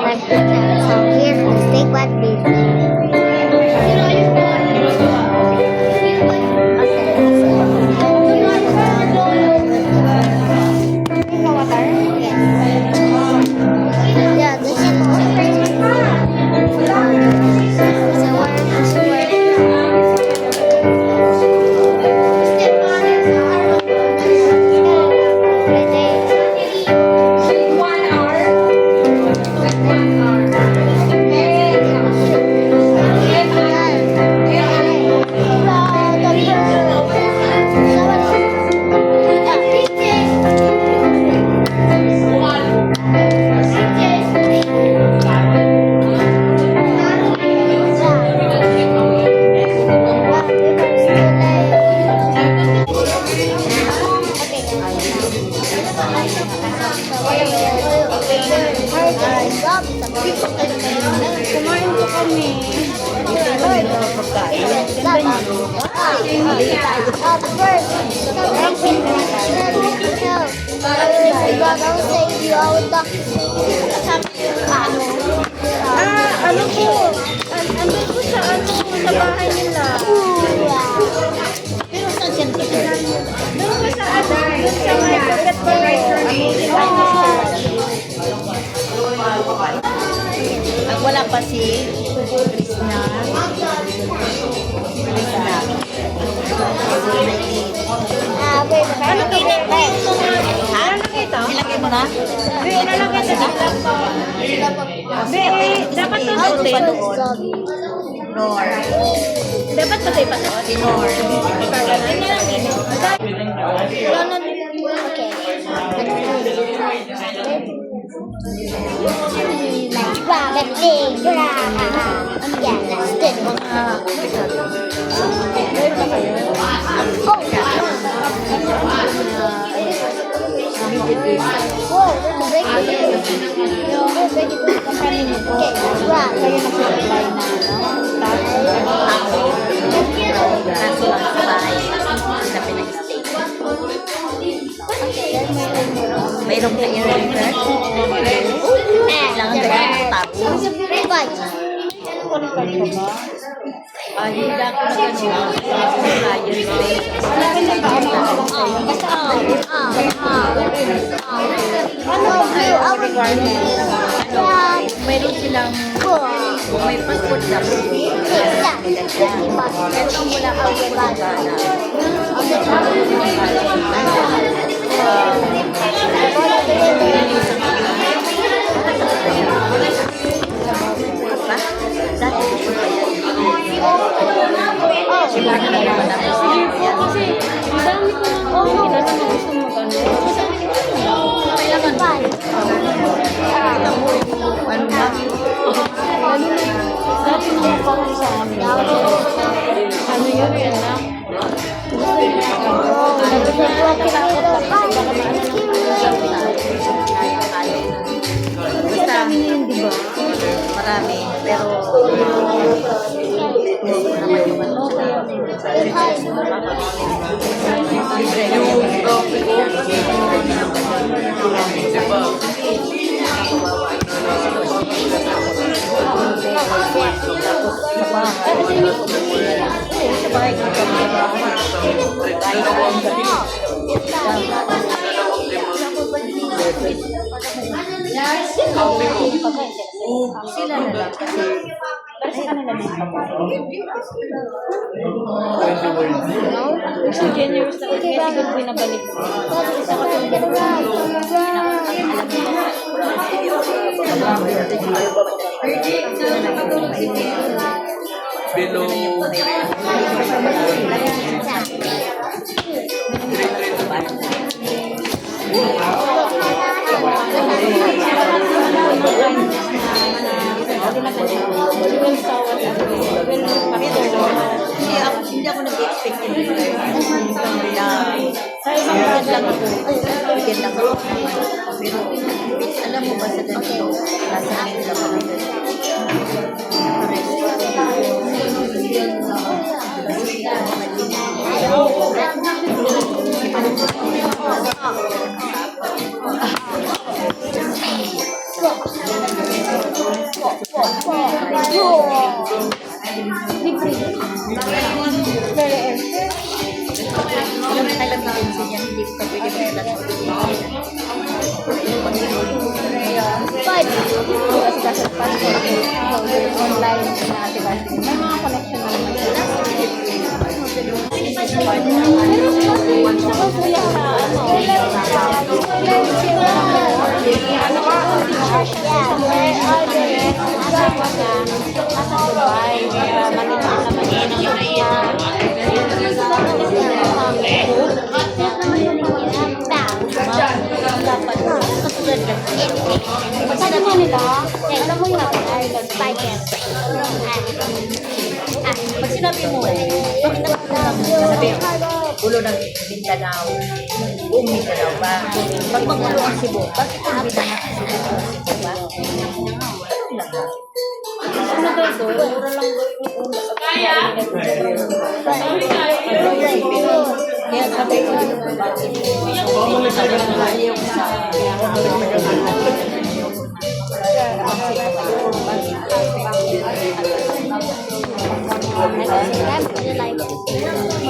subscribe to the channel. So here's the steak what Kumain po kami. Ano po? Andun po sa sa bahay nila. Pero saan siya dito? Doon po sa doon sa may pocket ko. Pag wala pa si Chris na. Ano to? Ha? Ilagay mo na? Ilalagay sa dito. Dapat to hotel. Nor. Dapat patay pa to. Nor. Kaso lang sa bahay na pinag-stay. Mayroong ka i-refer? Kailangan talaga tapos. Hila ko na gano'n. Higher space. Meron silang may passport na po. Ito mula pa po ng Ghana. Dati po pa yan. Sila na naman natin sa yan. Kasi ang dami ko ng ginagawa na gusto mo gano'n. Kailangan ba? Kita mo rin yung ano na. Dati nung parang sa amin. Ano yun yan na? Gusto niya kinakot lang kasi baka maano Basta, di ba? Marami. Pero, gusto naman yung ano. Sa bahay ko kami. Sila na lang kasi kasi kanila din kasi generous na kasi siguro pinabalik ko. Isa ko Hindi ako nag-expect na sa isang brand lang ako. Bigyan lang ako. Pero alam mo ba sa ganito, nasa akin lang ako. Alam na din siya, hindi ka pwede pala sa Kasi passport, online na atigas. May mga connection na naman sila. Sabi mo nila, alam mo yung Spider. Pag sinabi mo, bakit sabi, ulo ng Mindanao, buong Mindanao ba? Pag magulo ang Cebu, bakit ang Mindanao ang Cebu ba? ano daw doon? Mura lang doon yung una. Kaya sabi ko, bakit? Sabi ko, ayaw ko sa I like it.